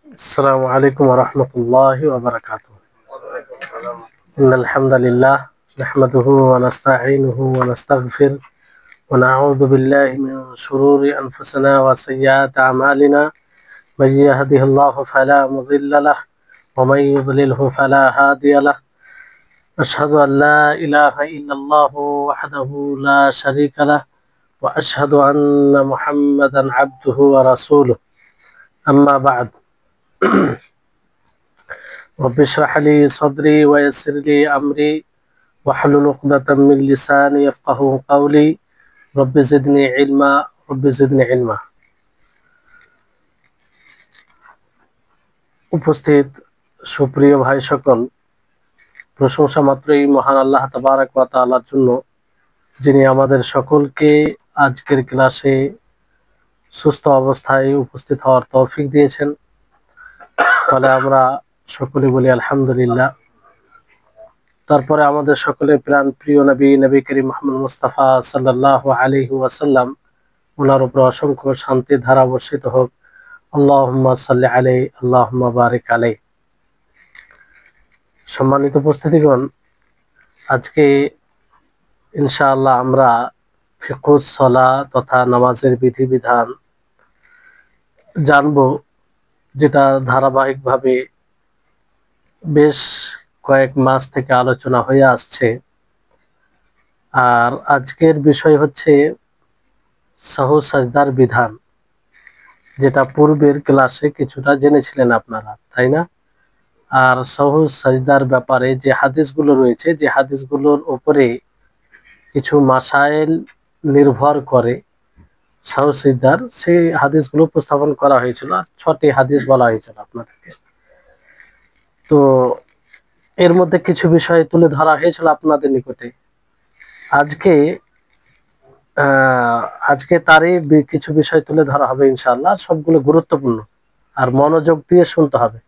السلام عليكم ورحمة الله وبركاته. إن الحمد لله نحمده ونستعينه ونستغفر ونعوذ بالله من شرور أنفسنا وسيئات أعمالنا. من يهده الله فلا مضل له ومن يضلله فلا هادي له. أشهد أن لا إله إلا الله وحده لا شريك له وأشهد أن محمدا عبده ورسوله. أما بعد رب اشرح لي صدري ويسر لي أمري واحلل عقدة من لساني يفقهوا قولي رب زدني علما رب زدني علما। উপস্থিত সুপ্রিয় ভাই সকল, প্রশংসা মাত্রই মহান আল্লাহ তাবারক ওয়া তাআলার জন্য, যিনি আমাদের সকলকে আজকের ক্লাসে সুস্থ অবস্থায় উপস্থিত হওয়ার তৌফিক দিয়েছেন। ফলে আমরা সকলে বলি আলহামদুলিল্লাহ। তারপরে আমাদের সকলে প্রাণ প্রিয় নবী করিম মুহাম্মদ মুস্তাফা সাল্লাল্লাহু আলাইহি ওয়াসাল্লাম, ওনার উপর অসংখ্য শান্তি ধারা বর্ষিত হোক। আল্লাহুম্মা সাল্লি আলাইহি আল্লাহুম্মা বারিক আলাইহি। সম্মানিত উপস্থিতিগণ, আজকে ইনশাআল্লাহ আমরা ফিকহুস সালাহ তথা নামাজের বিধিবিধান জানব, যেটা ধারাবাহিকভাবে বেশ কয়েক মাস থেকে আলোচনা হয়ে আসছে। আর আজকের বিষয় হচ্ছে সাহু সাজদার বিধান, যেটা পূর্বের ক্লাসে কিছুটা জেনেছিলেন আপনারা, তাই না? আর সাহু সাজদার ব্যাপারে যে হাদিসগুলো রয়েছে, যে হাদিসগুলোর উপরে কিছু মাসাইল নির্ভর করে সাহু সাজদার, সেই হাদিসগুলো উপস্থাপন করা হয়েছিল। 6টি হাদিস বলা হয়েছিল আপনাদেরকে। তো এর মধ্যে কিছু বিষয় তুলে ধরা হয়েছিল আপনাদের নিকটে। আজকে তারই কিছু বিষয় তুলে ধরা হবে ইনশাআল্লাহ। সবগুলো গুরুত্বপূর্ণ, আর মনোযোগ দিয়ে শুনতে হবে,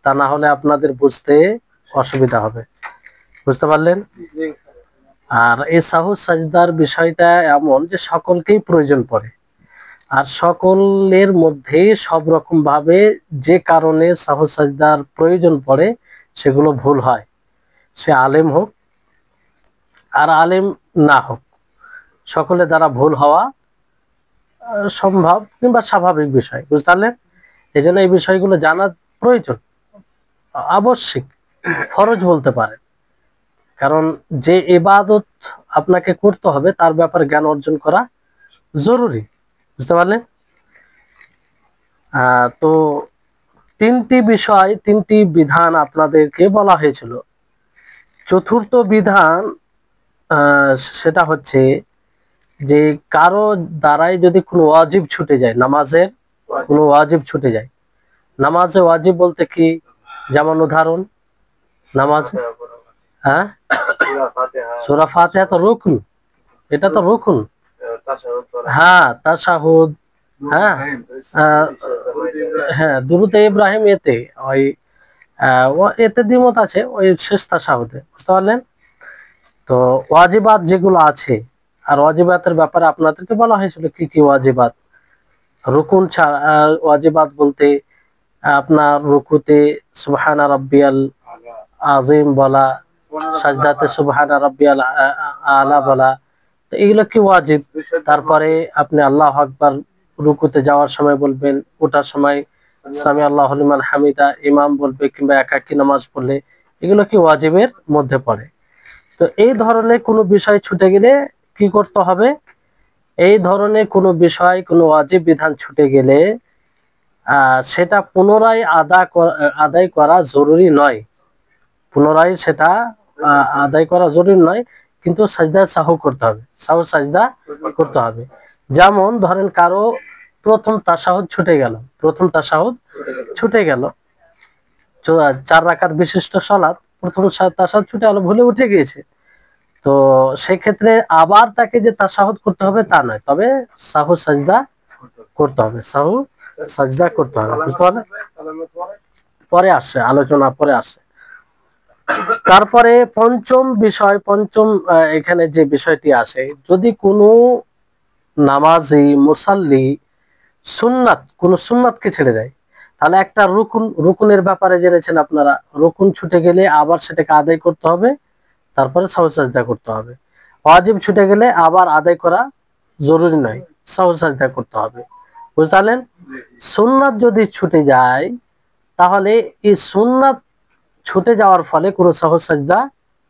তা না হলে আপনাদের বুঝতে অসুবিধা হবে। বুঝতে পারলেন? আর এই সাহু সাজদার বিষয়টা এমন যে সকলকেই প্রয়োজন পড়ে, আর সকলের মধ্যে সব রকম ভাবে যে কারণে সাহু সাজদার প্রয়োজন পড়ে সেগুলো ভুল হয়, সে আলেম হোক আর আলেম না হোক, সকলের দ্বারা ভুল হওয়া সম্ভব কিংবা স্বাভাবিক বিষয়। বুঝতে পারলেন? এই জন্য এই বিষয়গুলো জানা প্রয়োজন, আবশ্যিক, ফরজ বলতে পারে। কারণ যে ইবাদত আপনাকে করতে হবে তার ব্যাপারে জ্ঞান অর্জন করা জরুরি। বুঝতে পারলেন? তো 3টি বিষয়, 3টি বিধান আপনাদেরকে বলা হয়েছিল। চতুর্থ বিধান সেটা হচ্ছে যে কারো দ্বারাই যদি কোনো ওয়াজিব ছুটে যায়, নামাজের কোনো ওয়াজিব ছুটে যায়। নামাজে ওয়াজিব বলতে কি? যেমন উদাহরণ, নামাজ, হ্যাঁ, সূরা ফাতিহা তো রুকন, এটা তো রুকন। হ্যাঁ, তাশাহুদ, হ্যাঁ, হ্যাঁ, দুরূদে ইব্রাহিম, এতে ওই এতে দ্বিমত আছে, ওই শেষ তাশাহুদে। বুঝতে পারলেন? তো ওয়াজিবাত যেগুলো আছে, আর ওয়াজিবাতের ব্যাপারে আপনাদেরকে বলা হয়েছিল কি কি ওয়াজিবাত। রুকুন ছাড়া ওয়াজিবাত বলতে আপনার রুকুতে সুবহানা রাব্বিয়াল আযীম বলা, সাজদাতে সুবহানা রাব্বিয়াল আলা বলা, তো এগুলো কি ওয়াজিব। তারপরে আপনি আল্লাহু আকবার রুকুতে যাওয়ার সময় বলবেন, ওঠার সময় সামি আল্লাহু লিমান হামিদা ইমাম বলবে, কিংবা একাকী নামাজ পড়লে, এগুলো কি ওয়াজিবের মধ্যে পড়ে। তো এই ধরনের কোনো বিষয় ছুটে গেলে কি করতে হবে? এই ধরনের কোনো বিষয়, কোনো ওয়াজিব বিধান ছুটে গেলে সেটা পুনরায় আদায় করা জরুরি নয়। পুনরায় সেটা আদায় করা জরুরি নয়, কিন্তু সাজদা সাহু করতে হবে, সাহু সাজদা করতে হবে। যেমন ধরেন কারো প্রথম তাশাহুদ ছুটে গেল, প্রথম তাশাহুদ ছুটে গেল, 4 রাকাত বিশিষ্ট সালাত, প্রথম তাশাহুদ ছুটে গেল, ভুলে উঠে গিয়েছে। তো সেক্ষেত্রে আবার তাকে যে তাশাহুদ করতে হবে তা নয়, তবে সাহু সাজদা করতে হবে, সাহু সাজদা করতে হবে। বুঝতে পারলেন? পরে আসছে আলোচনা, পরে আসে। তারপরে পঞ্চম এখানে যে বিষয়টি আসে, যদি কোনো নামাজি মুসাল্লি কোনো সুন্নাতকে ছেড়ে দেয়, তাহলে একটা রুকুনের ব্যাপারে জেনেছেন আপনারা, রুকুন ছুটে গেলে আবার সেটাকে আদায় করতে হবে, তারপরে সাহু সাজদা করতে হবে। ওয়াজিব ছুটে গেলে আবার আদায় করা জরুরি নয়, সাহু সাজদা করতে হবে। বুঝলেন? সুন্নাত যদি ছুটে যায় তাহলে এই সুন্নাত ছুটে যাওয়ার ফলে কোনো সাহু সাজদা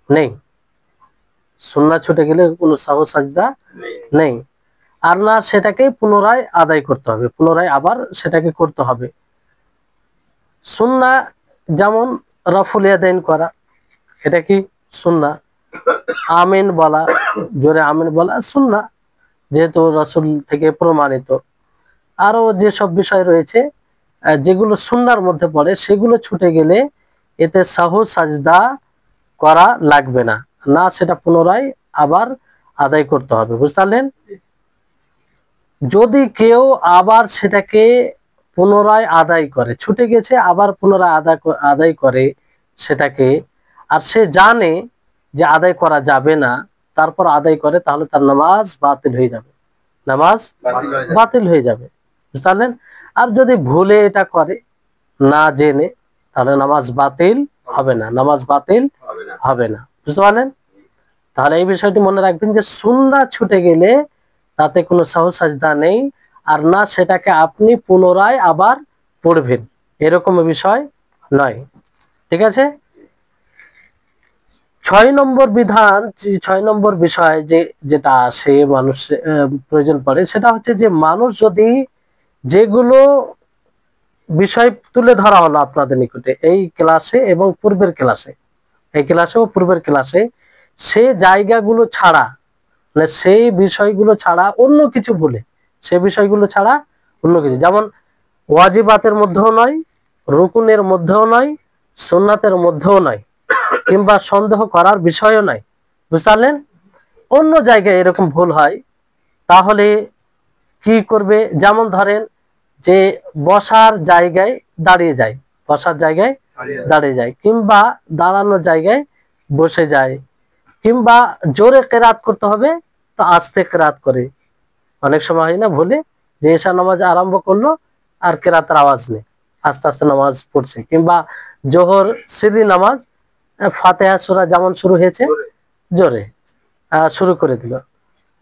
নেই। সুন্নাত ছুটে গেলে কোনো সাহু সাজদা নেই, আর না সেটাকে পুনরায় আদায় করতে হবে, পুনরায় আবার সেটাকে করতে হবে। সুন্নাহ যেমন রাফুল ইয়াদাইন করা, এটা কি সুন্নাহ। আমিন বলা, জোরে আমিন বলা সুন্নাহ, যেহেতু রাসূল থেকে প্রমাণিত। আরো যেসব বিষয় রয়েছে যেগুলো সুন্নাহর মধ্যে পড়ে, সেগুলো ছুটে গেলে এতে সাহু সাজদা করা লাগবে না, না সেটা পুনরায় আবার আদায় করতে হবে। বুঝতে পারলেন? যদি কেউ আবার সেটাকে পুনরায় আদায় করে, ছুটে গেছে আবার পুনরায় আদায় করে সেটাকে, আর সে জানে যে আদায় করা যাবে না, তারপর আদায় করে, তাহলে তার নামাজ বাতিল হয়ে যাবে, নামাজ বাতিল হয়ে যাবে। বুঝতে পারলেন? আর যদি ভুলে এটা করে, না জেনে, তাহলে নামাজ বাতিল হবে না, নামাজ বাতিল হবে না। বুঝতে পারলেন? তাহলে এই বিষয়টি মনে রাখবেন যে সুন্নাহ ছুটে গেলে তাতে কোনো সাহু সাজদা নেই, আর না সেটাকে আপনি পুনরায় আবার পড়বেন, এরকম বিষয় নয়। ঠিক আছে? 6 নম্বর বিধান, 6 নম্বর বিষয় যেটা আসে মানুষ প্রয়োজন পড়ে, সেটা হচ্ছে যে মানুষ যদি যেগুলো বিষয় তুলে ধরা হলো আপনাদের নিকটে এই ক্লাসে এবং পূর্বের ক্লাসে, এই ক্লাসে ও পূর্বের ক্লাসে, সে জায়গাগুলো ছাড়া, মানে সেই বিষয়গুলো ছাড়া অন্য কিছু বলে, সে বিষয়গুলো ছাড়া অন্য কিছু, যেমন ওয়াজিবাতের মধ্যেও নয়, রুকুনের মধ্যেও নয়, সুন্নাতের মধ্যেও নয়, কিংবা সন্দেহ করার বিষয়ও নয়। বুঝতে পারলেন? অন্য জায়গায় এরকম ভুল হয়, তাহলে কি করবে? যেমন ধরেন যে বসার জায়গায় দাঁড়িয়ে যায়, বসার জায়গায় দাঁড়িয়ে যায়, কিংবা দাঁড়ানোর জায়গায় বসে যায়, কিংবা জোরে কেরাত করতে হবে তো আস্তে কেরাত করে। অনেক সময় হয় না ভুলে, যে এশা নামাজ আরম্ভ করলো আর কেরাতের আওয়াজ নেই, আস্তে আস্তে নামাজ পড়ছে, কিংবা জোহর সিররি নামাজ ফাতিহা সূরা যেমন শুরু হয়েছে জোরে শুরু করে দিল।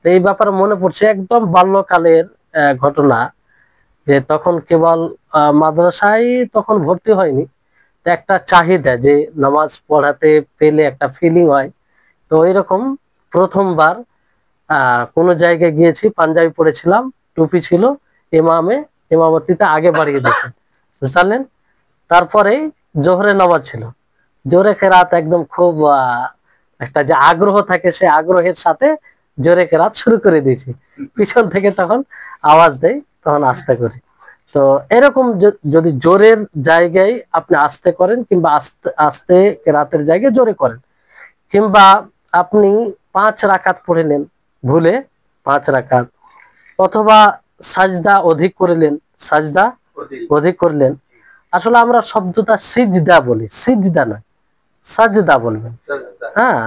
এই ব্যাপারে মনে পড়ছে একদম বাল্যকালের ঘটনা, যে তখন কেবল মাদ্রাসায় তখন ভর্তি হয়নি, তো একটা চাহিদা যে নামাজ পড়াতে পেলে একটা ফিলিং হয়। তো এরকম প্রথমবার কোনো জায়গায় গিয়েছি, পাঞ্জাবি পড়েছিলাম, টুপি ছিল, ইমামতিতে আগে বাড়িয়ে দিয়েছেন। বুঝতে পারলেন? তারপরে জোহরে নামাজ ছিল, জোরে কেরাত একদম খুব একটা যে আগ্রহ থাকে, সে আগ্রহের সাথে জোরে কেরাত শুরু করে দিয়েছি, পিছন থেকে তখন আওয়াজ দেয়, তখন আস্তে করি। তো এরকম যদি জোরের জায়গায় আপনি আস্তে করেন, কিংবা আস্তে আস্তে কেরাতের জায়গায় জোরে করেন, কিংবা আপনি 5 রাকাত পড়লেন ভুলে, 5 রাকাত, অথবা সাজদা অধিক করলেন, সাজদা অধিক করলেন। আসলে আমরা শব্দটা সিজদা বলি, সিজদা নয়, সাজদা বলবেন। হ্যাঁ,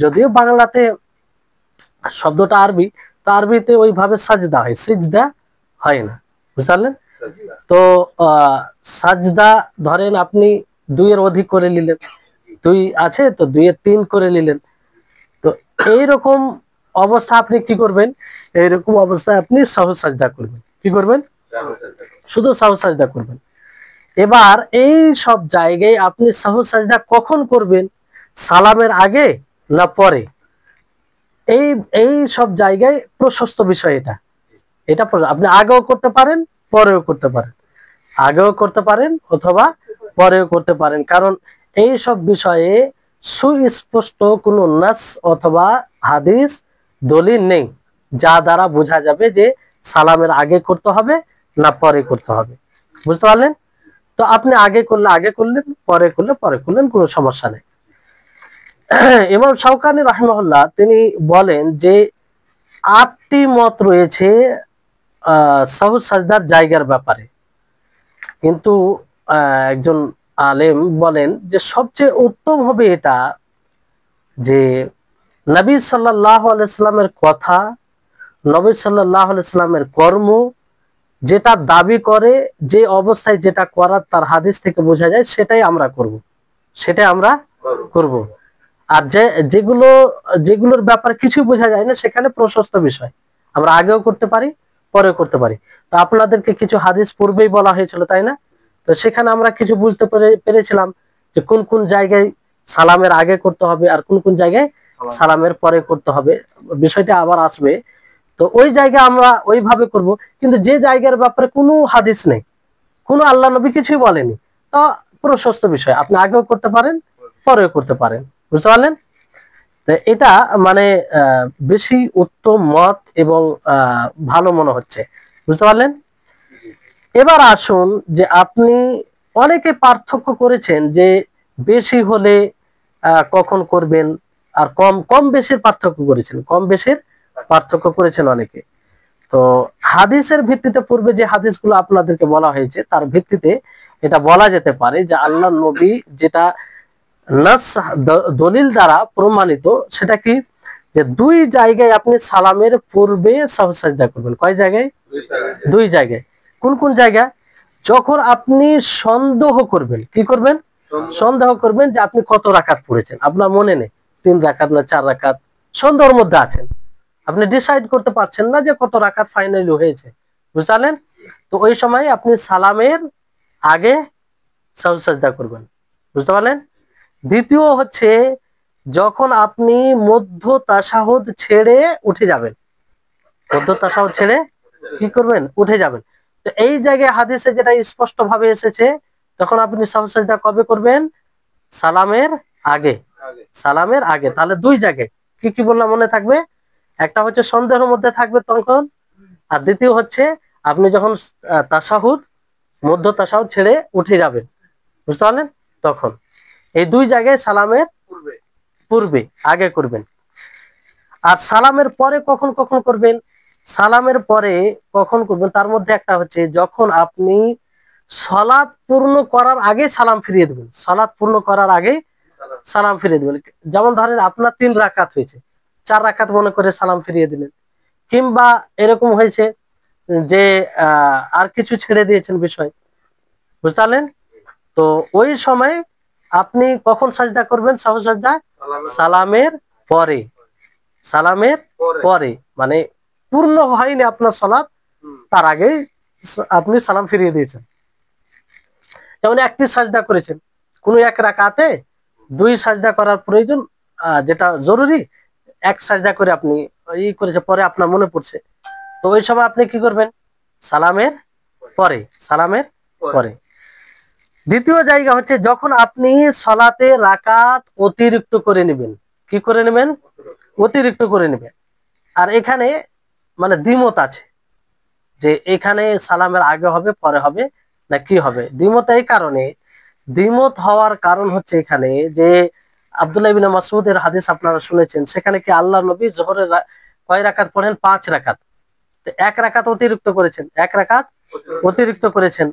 যদিও বাংলাতে শব্দটা আরবি, তো আরবিতে ওইভাবে সাজদা হয়, সিজদা হয় না। বুঝতে পারলেন? তো সাজদা ধরেন আপনি 2 এর অধিক করে নিলেন, 2 আছে তো 2 এর 3 করে নিলেন। তো এইরকম অবস্থা আপনি কি করবেন? এইরকম অবস্থায় আপনি সাহু সাজদা করবেন। কি করবেন? শুধু সাহু সাজদা করবেন। এবার এই সব জায়গায় আপনি সাহু সাজদা কখন করবেন? সালামের আগে না পরে? এই এই সব জায়গায় প্রশস্ত বিষয় এটা, এটা আপনি আগেও করতে পারেন, পরেও করতে পারেন, আগেও করতে পারেন অথবা পরেও করতে পারেন, কারণ এই সব বিষয়ে সুস্পষ্ট কোনো নাস অথবা হাদিস দলিল নেই যা দ্বারা বোঝা যাবে যে সালামের আগে করতে হবে না পরে করতে হবে। বুঝতে পারলেন? তো আপনি আগে করলে আগে করলেন, পরে করলে পরে করলেন, কোনো সমস্যা নেই। ইমাম শাওকানি রাহিমাহুল্লাহ তিনি বলেন যে 8টি মত রয়েছে সাহু সাজদার জায়গার ব্যাপারে, কিন্তু একজন আলেম বলেন যে সবচেয়ে উত্তম হবে এটা যে নবী সাল্লাল্লাহু আলাইহি সাল্লামের কথা, নবী সাল্লাল্লাহু আলাইহি সাল্লামের কর্ম যেটা দাবি করে, যে অবস্থায় যেটা করার তার হাদিস থেকে বোঝা যায় সেটাই আমরা করব, সেটাই আমরা করব। আর যেগুলো যেগুলোর ব্যাপারে কিছু বোঝা যায় না সেখানে প্রশস্ত বিষয়, আমরা আগেও করতে পারি পরেও করতে পারি। তো আপনাদেরকে কিছু হাদিস পূর্বেই বলা হয়েছিল, তাই না? তো সেখানে আমরা কিছু বুঝতে পেরেছিলাম যে কোন কোন জায়গায় সালামের আগে করতে হবে আর কোন কোন জায়গায় সালামের পরে করতে হবে, বিষয়টা আবার আসবে। তো ওই জায়গায় আমরা ওইভাবে করব। কিন্তু যে জায়গার ব্যাপারে কোনো হাদিস নেই, কোনো আল্লাহ নবী কিছুই বলেনি, তো প্রশস্ত বিষয়, আপনি আগেও করতে পারেন পরেও করতে পারেন। বুঝতে পারলেন? তো এটা মানে বেশি উত্তম মত এবং ভালো মনে হচ্ছে। বুঝতে পারলেন? এবার আসুন যে আপনি অনেকে পার্থক্য করেছেন যে বেশি হলে কখন করবেন, আর কম কম বেশির পার্থক্য করেছেন, কম বেশির পার্থক্য করেছেন অনেকে। তো হাদিসের ভিত্তিতে পূর্বে যে হাদিসগুলো আপনাদেরকে বলা হয়েছে তার ভিত্তিতে এটা বলা যেতে পারে যে আল্লাহ নবী যেটা নাস দলিল দ্বারা প্রমাণিত সেটা কি, যে দুই জায়গায় আপনি সালামের পূর্বে সাহু সাজদা করবেন। কয় জায়গায়? দুই জায়গায়। কোন কোন জায়গা? যখন আপনি সন্দেহ করবেন, কি করবেন? সন্দেহ করবেন যে আপনি কত রাকাত পড়েছেন, আপনার মনে নেই 3 রাকাত না 4 রাকাত, সন্দেহের মধ্যে আছেন, আপনি ডিসাইড করতে পারছেন না যে কত রাকাত ফাইনালি হয়েছে। বুঝতে পারলেন? তো ওই সময় আপনি সালামের আগে সাহু সাজদা করবেন। বুঝতে পারলেন? দ্বিতীয় হচ্ছে যখন আপনি মধ্য তাশাহুদ ছেড়ে উঠে যাবেন, মধ্য তাশাহুদ ছেড়ে কি করবেন? উঠে যাবেন। তো এই জায়গায় হাদিসে যেটা স্পষ্ট ভাবে এসেছে, তখন আপনি সাহু সাজদা কবে করবেন? সালামের আগে, সালামের আগে। তাহলে দুই জায়গায় কি কি বললাম মনে থাকবে? একটা হচ্ছে সন্দেহের মধ্যে থাকবে তখন, আর দ্বিতীয় হচ্ছে আপনি যখন তাশাহুদ, মধ্য তাশাহুদ ছেড়ে উঠে যাবেন, বুঝতে পারলেন? তখন এই দুই জায়গায় সালামের পূর্বে আগে করবেন। আর সালামের পরে কখন কখন করবেন? সালামের পরে কখন করবেন তার মধ্যে একটা হচ্ছে যখন আপনি সালাত পূর্ণ করার আগে সালাম ফিরিয়ে দেবেন, সালাত পূর্ণ করার আগে সালাম ফিরিয়ে দেবেন। যেমন ধরেন আপনার 3 রাকাত হয়েছে, 4 রাকাত মনে করে সালাম ফিরিয়ে দিলেন, কিংবা এরকম হয়েছে যে আর কিছু ছেড়ে দিয়েছেন বিষয়। বুঝতে পারলেন? তো ওই সময় আপনি কখন সাজদা করবেন? সাহু সাজদা সালামের পরে, সালামের পরে, মানে পূর্ণ হয়নি আপনার সালাত, তার আগে আপনি সালাম ফিরিয়ে দিয়েছেন। যেমন একটি সাজদা করেছেন, কোন এক রাকাতে 2 সাজদা করার প্রয়োজন, যেটা জরুরি, এক সাজদা করে আপনি ই করেছে, পরে আপনার মনে পড়ছে, তো ওই সময় আপনি কি করবেন? সালামের পরে, সালামের পরে। দ্বিতীয় জায়গা হচ্ছে যখন আপনি সালাতে রাকাত অতিরিক্ত করে নেবেন। কি করে নেবেন? অতিরিক্ত করে নেবেন। আর এখানে মানে দ্বিমত আছে যে এখানে সালামের আগে হবে পরে হবে না কি হবে। দ্বিমত এই কারণে, দ্বিমত হওয়ার কারণ হচ্ছে এখানে যে আব্দুল্লাহ ইবনে মাসউদের হাদিস আপনারা শুনেছেন, সেখানে কি আল্লাহ নবী জোহরের কয় রাকাত পড়েন? 5 রাকাত। তো 1 রাকাত অতিরিক্ত করেছেন, 1 রাকাত অতিরিক্ত করেছেন।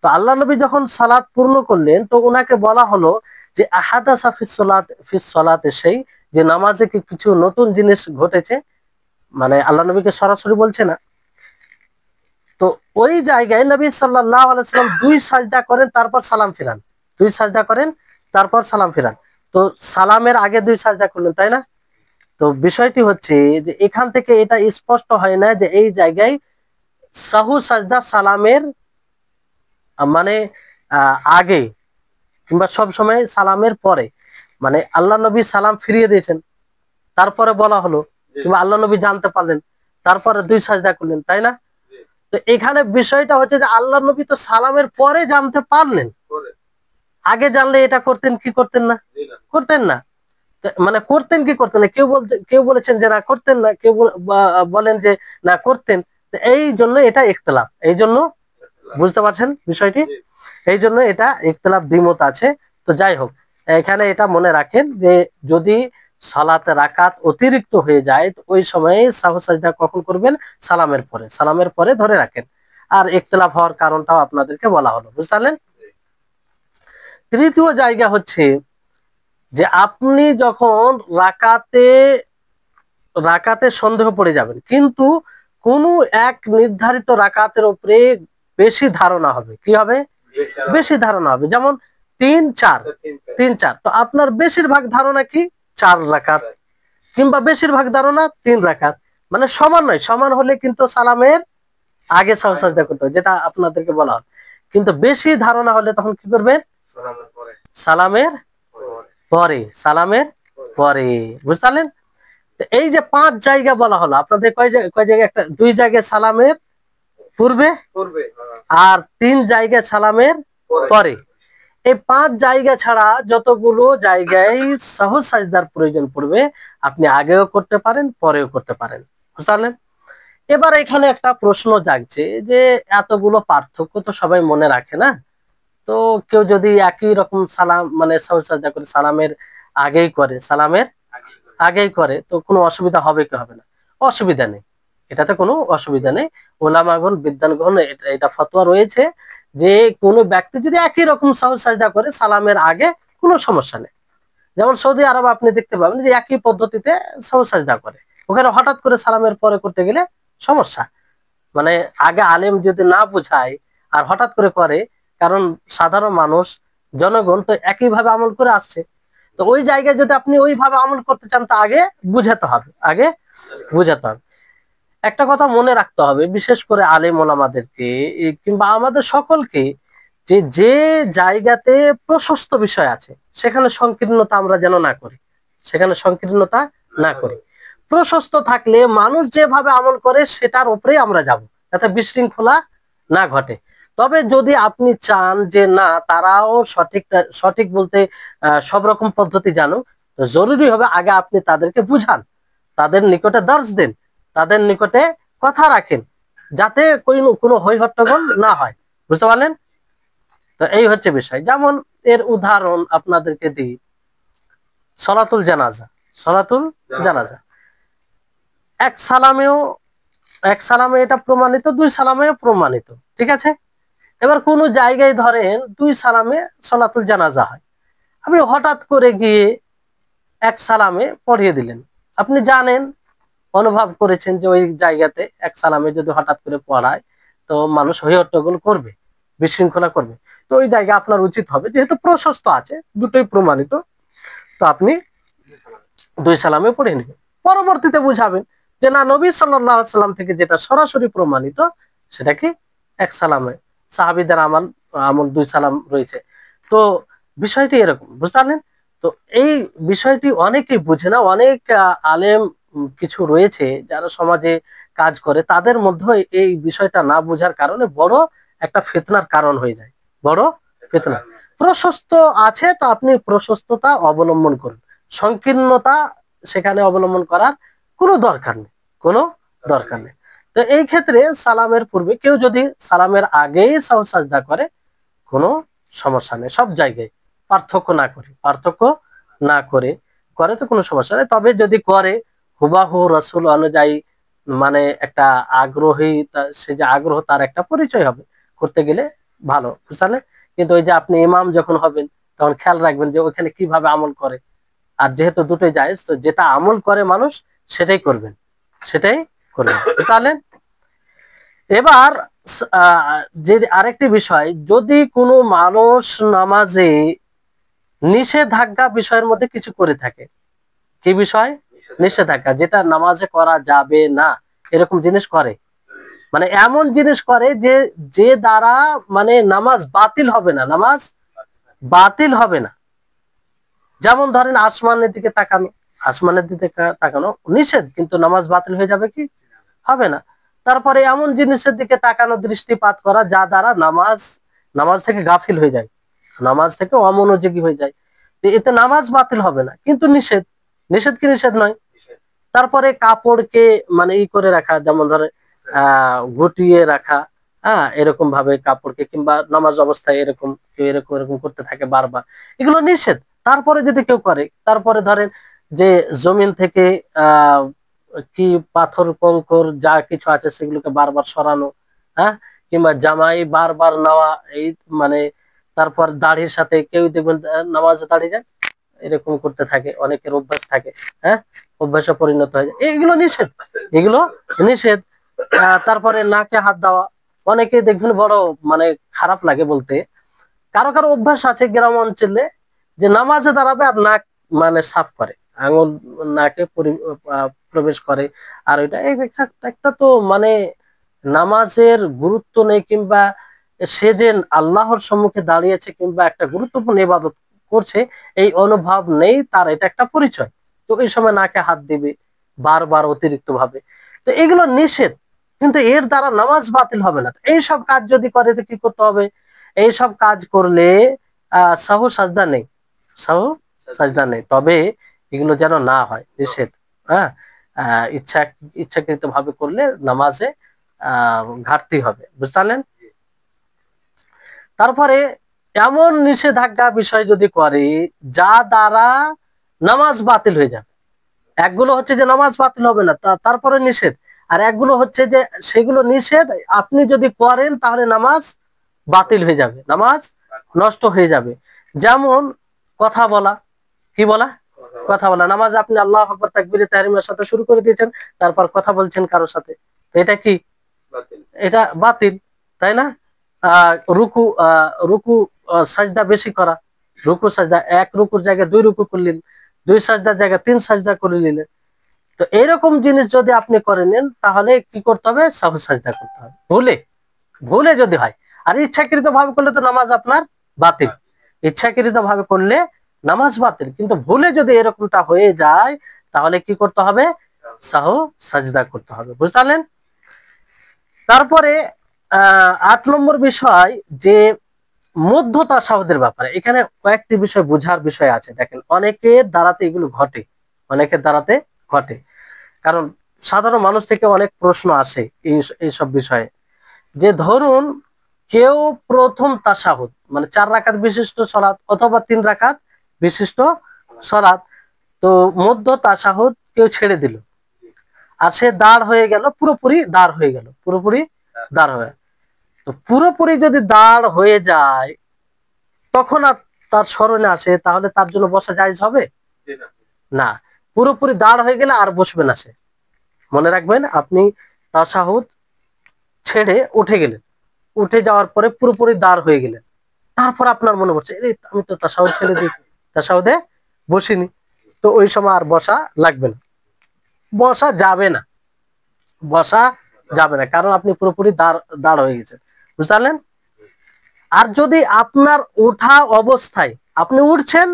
তো আল্লাহ নবী যখন সালাত পূর্ণ করলেন তো ওনাকে বলা হলো যে আহাদাসা ফিস সালাত, ফিস সালাতে, সেই যে নামাজে কি কিছু নতুন জিনিস ঘটেছে, মানে আল্লাহ নবীকে সরাসরি বলছে না। তো ওই জায়গায় নবী সাল্লাল্লাহু আলাইহি সাল্লাম 2 সাজদা করেন তারপর সালাম ফিরান, 2 সাজদা করেন তারপর সালাম ফিরান। তো সালামের আগে 2 সাজদা করলেন, তাই না? তো বিষয়টি হচ্ছে যে এখান থেকে এটা স্পষ্ট হয় না যে এই জায়গায় সাহু সাজদা সালামের মানে আগে কিংবা সব সময় সালামের পরে, মানে আল্লাহ নবী সালাম ফিরিয়ে দিয়েছেন তারপরে বলা হলো, কিংবা আল্লাহ নবী জানতে পারলেন তারপরে 2 সাজদা করলেন, তাই না? তো এখানে বিষয়টা হচ্ছে যে আল্লাহ নবী তো সালামের পরে জানতে পারলেন, আগে জানলে এটা করতেন কি করতেন না? করতেন না। মানে করতেন কি করতেন না, কেউ বলেছেন যে না করতেন না, কেউ বলেন যে না করতেন। এই জন্য এটা ইখতিলাফ, এই জন্য, বুঝতে পারছেন বিষয়টি? এই জন্য এটা ইখতিলাফ, দ্বিমত আছে। তো যাই হোক, এখানে এটা মনে রাখেন যে যদি সালাতে রাকাত অতিরিক্ত হয়ে যায় তো ওই সময়ে সাহু সাজদা কখন করবেন? সালামের পরে, সালামের পরে ধরে রাখেন। আর ইখতিলাফ হওয়ার কারণটাও আপনাদেরকে বলা হলো, বুঝতে পারলেন? তৃতীয় জায়গা হচ্ছে যে আপনি যখন রাকাতে রাকাতে সন্দেহ পড়ে যাবেন, কিন্তু কোনো এক নির্ধারিত রাকাতের উপরে বেশি ধারণা হবে। কি হবে? বেশি ধারণা হবে। যেমন 3-4, 3-4, তো আপনার বেশিরভাগ ধারণা কি 4 রাকাত, কিংবা বেশিরভাগ ধারণা 3 রাকাত। মানে সমান নয়, সমান হলে কিন্তু সালামের আগে সাহু সাজদা করতে হবে, যেটা আপনাদেরকে বলা হয়। কিন্তু বেশি ধারণা হলে তখন কি করবেন? সালামের পরে, সালামের পরে। বুঝতে পারলেন? এই যে 5 জায়গা বলা হলো আপনাদের, কয় জায়গায়? একটা 2 জায়গায় সালামের পূর্বে, আর 3 জায়গায় সালামের পরে। এই 5 জায়গা ছাড়া যতগুলো জায়গায় সহজ সাজদার প্রয়োজন পড়বে, আপনি আগেও করতে পারেন, পরেও করতে পারেন। বুঝলেন? এবার এখানে একটা প্রশ্ন জাগছে যে এতগুলো পার্থক্য তো সবাই মনে রাখে না, তো কেউ যদি একই রকম সালাম মানে সহজ সাজদা করে সালামের আগেই করে, সালামের আগেই করে, তো কোনো অসুবিধা হবে কি হবে না? অসুবিধা নেই, এটাতে কোনো অসুবিধা নেই। ওলামাগণ, বিদ্বানগণ এটা ফতোয়া রয়েছে যে কোনো ব্যক্তি যদি একই রকম সহজ সাজদা করে সালামের আগে, কোনো সমস্যা নেই। যেমন সৌদি আরব আপনি দেখতে পাবেন যে একই পদ্ধতিতে সহজ সাজদা করে, ওখানে হঠাৎ করে সালামের পরে করতে গেলে সমস্যা। মানে আগে আলেম যদি না বুঝায় আর হঠাৎ করে করে, কারণ সাধারণ মানুষ, জনগণ তো একইভাবে আমল করে আসছে, তো ওই জায়গায় যদি আপনি ওইভাবে আমল করতে চান, তো আগে বুঝাতে হবে, আগে বুঝাতে হবে। একটা কথা মনে রাখতে হবে, বিশেষ করে আলেম ওলামাদেরকে কিংবা আমাদের সকলকে, যে যে জায়গাতে প্রশস্ত বিষয় আছে সেখানে সংকীর্ণতা আমরা যেন না করি, সেখানে সংকীর্ণতা না করি। প্রশস্ত থাকলে মানুষ যেভাবে আমল করে সেটার উপরেই আমরা যাব, যাতে বিশৃঙ্খলা না ঘটে। তবে যদি আপনি চান যে না তারাও সঠিক বলতে সব রকম পদ্ধতি জানুক, তো জরুরি হবে আগে আপনি তাদেরকে বুঝান, তাদের নিকটে দর্শ দেন, তাদের নিকটে কথা রাখেন, যাতে কোনো হই হট্টগোল না হয়। বুঝতে পারলেন? তো এই হচ্ছে বিষয়। যেমন এর উদাহরণ আপনাদেরকে দিই, সলাতুল জানাজা। সলাতুল জানাজা এক সালামে এটা প্রমাণিত, 2 সালামেও প্রমাণিত, ঠিক আছে? এবার কোন জায়গায় ধরেন 2 সালামে সলাতুল জানাজা হয়, আপনি হঠাৎ করে গিয়ে 1 সালামে পড়িয়ে দিলেন। আপনি জানেন, অনুভব করেছেন যে ওই জায়গাতে 1 সালামে যদি হঠাৎ করে পড়ায় তো মানুষ হই হট্টগোল করবে, বিশৃঙ্খলা করবে। তো ওই জায়গা আপনার উচিত হবে, যেহেতু প্রশস্ত আছে, দুটোই প্রমাণিত, তো আপনি 2 সালামে পড়ে নেবেন। পরবর্তীতে বুঝাবেন যে না, নবী সাল্লাল্লাহু আলাইহি সাল্লাম থেকে যেটা সরাসরি প্রমাণিত সেটা কি 1 সালামে, সাহাবীদের আমল 2 সালাম রয়েছে। তো বিষয়টি এরকম, বুঝতে পারলেন? তো এই বিষয়টি অনেকেই বুঝে না। অনেক আলেম কিছু রয়েছে যারা সমাজে কাজ করে, তাদের মধ্যে এই বিষয়টা না বোঝার কারণে বড় একটা ফিতনার কারণ হয়ে যায়, বড় ফিতনা। প্রশস্ত আছে তো আপনি প্রশস্ততা অবলম্বন করুন, সংকীর্ণতা সেখানে অবলম্বন করার কোনো দরকার নেই, কোনো দরকার নেই। তো এই ক্ষেত্রে সালামের পূর্বে কেউ যদি সালামের আগেই সাহু সাজদা করে, কোনো সমস্যা নেই। সব জায়গায় পার্থক্য না করে, পার্থক্য না করে করে তো কোনো সমস্যা নেই। তবে যদি করে হুবাহু রাসূল অনুযায়ী, মানে একটা আগ্রহী, সে যে আগ্রহ তার একটা পরিচয় হবে করতে গেলে, ভালো। বুঝলে? কিন্তু ওই যে আপনি ইমাম যখন হবেন তখন খেয়াল রাখবেন যে ওখানে কিভাবে আমল করে। আর যেহেতু দুটোই জায়েজ, তো যেটা আমল করে মানুষ সেটাই করবেন, সেটাই করবেন। বুঝলেন? এবার যে আরেকটি বিষয়, যদি কোনো মানুষ নামাজে নিষেধাজ্ঞা বিষয়ের মধ্যে কিছু করে থাকে, কি বিষয়? নিষেধাজ্ঞা, যেটা নামাজে করা যাবে না, এরকম জিনিস করে, মানে এমন জিনিস করে যে যে দ্বারা মানে নামাজ বাতিল হবে না, নামাজ বাতিল হবে না। যেমন ধরেন আসমানের দিকে তাকানো, আসমানের দিকে তাকানো নিষেধ, কিন্তু নামাজ বাতিল হয়ে যাবে কি? হবে না। তারপরে এমন জিনিসের দিকে তাকানো, দৃষ্টিপাত করা, যা দ্বারা নামাজ থেকে গাফিল হয়ে যায়, নামাজ থেকে অমনোযোগী হয়ে যায়, এতে নামাজ বাতিল হবে না, কিন্তু নিষেধ। নিষেধ কি নিষেধ নয়? তারপরে কাপড়কে মানে করে রাখা, যেমন ধরে গুটিয়ে রাখা, হ্যাঁ, এরকম ভাবে কাপড়কে, কিংবা নামাজ অবস্থায় এরকম কেউ এরকম এরকম করতে থাকে বারবার, এগুলো নিষেধ। তারপরে যদি কেউ করে, তারপরে ধরেন যে জমিন থেকে আহ কি পাথর কঙ্কর যা কিছু আছে সেগুলোকে বারবার সরানো, হ্যাঁ, কিংবা জামাই বারবার নেওয়া, এই মানে, তারপর দাড়ির সাথে কেউ দেখবেন নামাজে দাঁড়িয়ে যায়, এরকম করতে থাকে, অনেকের অভ্যাস থাকে, হ্যাঁ, অভ্যাসে পরিণত হয়ে যায়, এগুলো নিষেধ, এগুলো নিষেধ। তারপরে নাকে হাত দেওয়া। অনেকে দেখবেন বড় মানে খারাপ লাগে বলতে, কারো কারো অভ্যাস আছে গ্রাম অঞ্চলে যে নামাজে দাঁড়াবে আর নাক মানে সাফ করে, আঙুল নাকে প্রবেশ করে। আর ওইটা একটা তো মানে নামাজের গুরুত্ব নেই, কিংবা সে যে আল্লাহর সম্মুখে দাঁড়িয়েছে কিংবা একটা গুরুত্বপূর্ণ ইবাদত করছে এই অনুভব নেই তার, এটা একটা পরিচয়। তো এই সময় নাকে হাত দিবে বারবার অতিরিক্ত ভাবে, তো এগুলো নিষেধ, কিন্তু এর দ্বারা নামাজ বাতিল হবে না। এইসব কাজ যদি করে তো কি করতে হবে? এইসব কাজ করলে সাহু সাজদা নেই, সাহু সাজদা নেই, তবে এগুলো যেন না হয়, নিষেধ। হ্যাঁ, ইচ্ছা ইচ্ছাকৃত ভাবে করলে নামাজে ঘাটতি হবে, বুঝতে পারলেন? তারপরে এমন নিষেধাজ্ঞা বিষয় যদি করে যা দ্বারা নামাজ বাতিল হয়ে যাবে। একগুলো হচ্ছে যে নামাজ বাতিল হবে না তারপরে নিষেধ, আর একগুলো হচ্ছে যে সেগুলো নিষেধ, আপনি যদি করেন তাহলে নামাজ বাতিল হয়ে যাবে, নামাজ নষ্ট হয়ে যাবে। যেমন কথা বলা, কি বলা? কথা বলা। নামাজ আপনি আল্লাহু আকবার তাকবীরে তাহরিমের সাথে শুরু করে দিয়েছেন, তারপর কথা বলছেন কারোর সাথে, তো এটা কি? এটা বাতিল, তাই না? রুকু রুকু সাজদা বেশি করা, রুকু সাজদা, এক রুকুর জায়গায় দুই রুকু করলেন, দুই সাজদার জায়গায় তিন সাজদা করে নিলেন। তো এইরকম জিনিস যদি আপনি করে নেন তাহলে কি করতে হবে? সাহু সাজদা করতে হবে, ভুলে ভুলে যদি হয়। আর ইচ্ছাকৃত ভাবে করলে তো নামাজ আপনার বাতিল, ইচ্ছাকৃত ভাবে করলে নামাজ বাতিল, কিন্তু ভুলে যদি এরকমটা হয়ে যায় তাহলে কি করতে হবে? সাহু সাজদা করতে হবে, বুঝতে পারলেন? তারপরে ৮ নম্বর বিষয় যে মধ্য তাসাহুদের ব্যাপারে, এখানে কয়েকটি বিষয় বোঝার বিষয় আছে। দেখেন, অনেকের দ্বারাতে এগুলো ঘটে, অনেকের দ্বারাতে ঘটে, কারণ সাধারণ মানুষ থেকে অনেক প্রশ্ন আসে এইসব বিষয়ে। যে ধরুন কেউ প্রথম তাসাহুদ মানে 4 রাকাত বিশিষ্ট সালাত অথবা 3 রাকাত বিশিষ্ট সালাত, তো মধ্য তাসাহুদ কেউ ছেড়ে দিল আর সে দাঁড় হয়ে গেল, পুরোপুরি দাঁড় হয়ে গেল, পুরোপুরি দাঁড় হয়ে, তো পুরোপুরি যদি দাঁড় হয়ে যায় তখন আর তার স্মরণে আসে, তাহলে তার জন্য বসা জায়েজ হবে না। পুরোপুরি দাঁড় হয়ে গেলে আর বসবে না সে। মনে রাখবেন, আপনি তাসাহুদ ছেড়ে উঠে গেলেন, উঠে যাওয়ার পরে পুরোপুরি দাঁড় হয়ে গেলেন, তারপর আপনার মনে পড়ছে আমি তো তাসাহুদ ছেড়ে দিয়েছি, তাসাহুদে বসিনি, তো ওই সময় আর বসা লাগবে না, বসা যাবে না, বসা যাবে না, কারণ আপনি পুরোপুরি দাঁড় দাঁড় হয়ে গেছেন, বুঝতে পারলেন? আর যদি আপনার ওঠা অবস্থায় আপনি উঠছেন,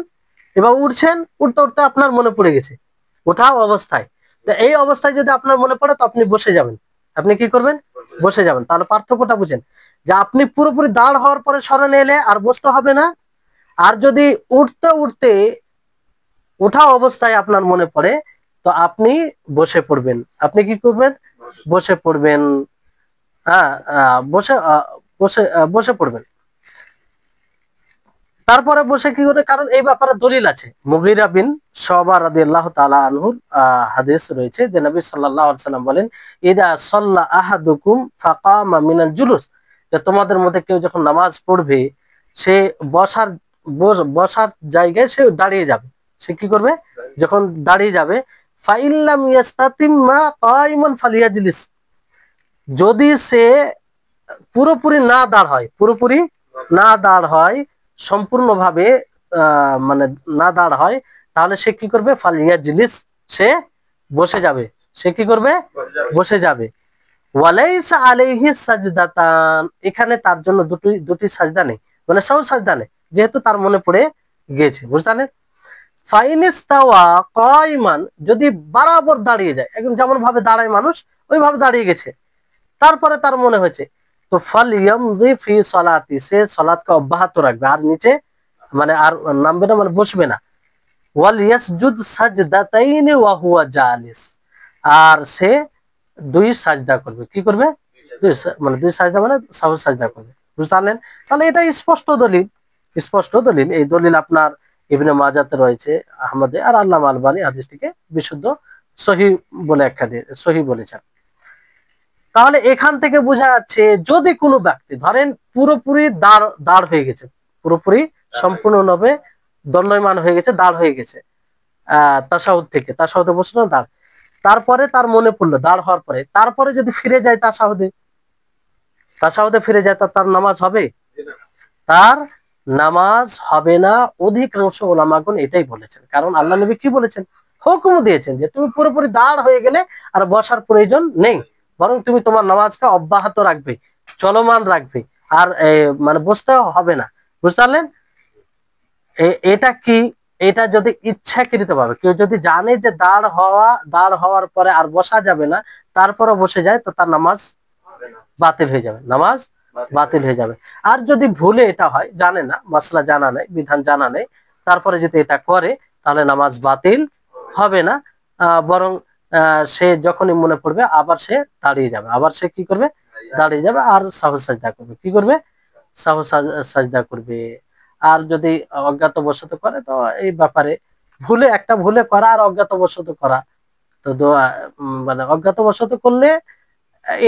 এবার উঠতে উঠতে আপনার মনে পড়ে গেছে ওঠা অবস্থায়, তো এই অবস্থায় যদি আপনার মনে পড়ে তো আপনি বসে যাবেন। আপনি কি করবেন? বসে যাবেন। তাহলে পার্থক্যটা বুঝেন, যে আপনি পুরোপুরি দাঁড় হওয়ার পরে স্মরণে এলে আর বসতে হবে না, আর যদি উঠতে উঠতে ওঠা অবস্থায় আপনার মনে পড়ে তো আপনি বসে পড়বেন। আপনি কি করবেন? বসে পড়বেন। হ্যাঁ, বসে বসে বসে পড়বেন। তারপরে বসে কি করে? কারণ এই ব্যাপারে দলিল আছে, মুগীরা বিন শুবা রাদিয়াল্লাহু তাআলা আনহুর হাদিস রয়েছে যে নবী সাল্লাল্লাহু আলাইহি সাল্লাম বলেন, ইদা সাল্লা আহাদুকুম ফাকামা মিনাল জুলুস, যে তোমাদের মধ্যে কেউ যখন নামাজ পড়বে সে বসার বসার জায়গায় সে দাঁড়িয়ে যাবে। সে কি করবে? যখন দাঁড়িয়ে যাবে, ফাইল্লাম ইয়াস্তাতিম্মা কাইমান ফালিয়াজলিস, যদি সে পুরোপুরি না দাঁড় হয়, পুরোপুরি না দাঁড় হয়, সম্পূর্ণভাবে মানে না দাঁড় হয়, তাহলে সে কি করবে? ফালিয়াজলিস, সে বসে যাবে। সে কি করবে? বসে যাবে। ওয়ালাইসা আলাইহি সাজদাতান, এখানে তার জন্য দুটি সাজদা নেই, মানে সাহু সাজদা নেই, যেহেতু তার মনে পড়ে গিয়েছে, বুঝতে? ফাইনিস্তাওয়া কাইমান, যদি বরাবর দাঁড়িয়ে যায়, একদম যেমন ভাবে দাঁড়ায় মানুষ ওইভাবে দাঁড়িয়ে গেছে, তারপরে তার মনে হয়েছে, তো ফালইয়ামযি ফি সালাতি, সে সালাতকে অব্যাহত রাখবে, আর নিচে মানে আর নামবে না, মানে বসবে না। ওয়াল ইয়াসজুদ সাজদাতাইনি ওয়া হুয়া জালিস, আর সে 2 সাজদা করবে। কি করবে? মানে 2 সাজদা মানে সাহু সাজদা করবে, বুঝতে পারলেন? তাহলে এটা স্পষ্ট দলিল, স্পষ্ট দলিল। এই দলিল আপনার ইবনে মাজাতে রয়েছে, আহমদে, আর আল্লামা আলবানী হাদিসটিকে বিশুদ্ধ সহিহ বলে আখ্যা দিয়ে সহিহ বলেছেন। তাহলে এখান থেকে বোঝা যাচ্ছে, যদি কোনো ব্যক্তি ধরেন পুরোপুরি দাঁড় দাঁড় হয়ে গেছে, পুরোপুরি সম্পূর্ণভাবে দণ্ডায়মান হয়ে গেছে, দাঁড় হয়ে গেছে তাসাহুদ থেকে, তাসাহুদে বসে না দাঁড়, তারপরে তার মনে পড়লো দাঁড় হওয়ার পরে, তারপরে যদি ফিরে যায় তাশাহুদে ফিরে যায়, তার নামাজ হবে? তার নামাজ হবে না। অধিকাংশ ওলামাগণ এটাই বলেছেন, কারণ আল্লাহ নবী কি বলেছেন, হুকুম দিয়েছেন যে তুমি পুরোপুরি দাঁড় হয়ে গেলে আর বসার প্রয়োজন নেই, বরং তুমি তোমার নামাজকে অব্যাহত রাখবে, চলমান রাখবে, আর মানে বসতে হবে না। বুঝতে পারলেন? এটা কি, এটা যদি ইচ্ছাকৃত ভাবে কেউ যদি জানে যে দাঁড় হওয়ার পরে আর বসা যাবে না, তারপরে বসে যায়, তো তার নামাজ বাতিল হয়ে যাবে, নামাজ বাতিল হয়ে যাবে। আর যদি ভুলে এটা হয়, জানে না, মাসলা জানা নেই, বিধান জানা নেই, তারপরে যদি এটা করে, তাহলে নামাজ বাতিল হবে না। বরং সে যখনই মনে পড়বে আবার সে দাঁড়িয়ে যাবে, আবার সে কি করবে, দাঁড়িয়ে যাবে আর সাহু সাজদা করবে। কি করবে? সাহু সাজদা করবে। আর যদি অজ্ঞাতবশত করে, তো এই ব্যাপারে ভুলে করা আর অজ্ঞাতবশত করা, তো মানে অজ্ঞাতবশত করলে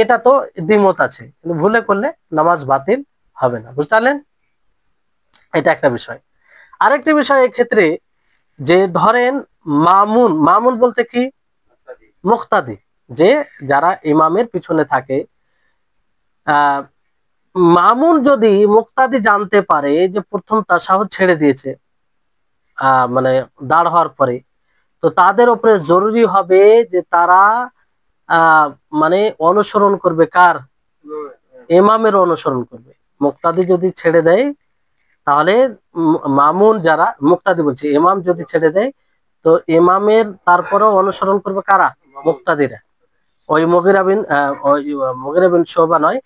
এটা তো দ্বিমত আছে, কিন্তু ভুলে করলে নামাজ বাতিল হবে না। বুঝতে পারলেন? এটা একটা বিষয়। আরেকটি বিষয় এক্ষেত্রে, যে ধরেন মামুন বলতে কি, মুক্তাদি, যে যারা ইমামের পিছনে থাকে, আহ মামুন যদি মুক্তাদি জানতে পারে যে প্রথম তাশাহুদ ছেড়ে দিয়েছে, মানে দাঁড় হওয়ার পরে, তো তাদের উপরে জরুরি হবে যে তারা মানে অনুসরণ করবে কার? ইমামের অনুসরণ করবে। মুক্তাদি যদি ছেড়ে দেয়, তাহলে মামুন যারা, মুক্তাদি বলছে, ইমাম যদি ছেড়ে দেয়, তো ইমামের তারপরেও অনুসরণ করবে কারা? মুক্তাদিরা। ওই মুগিরা বিন শুবা নয়,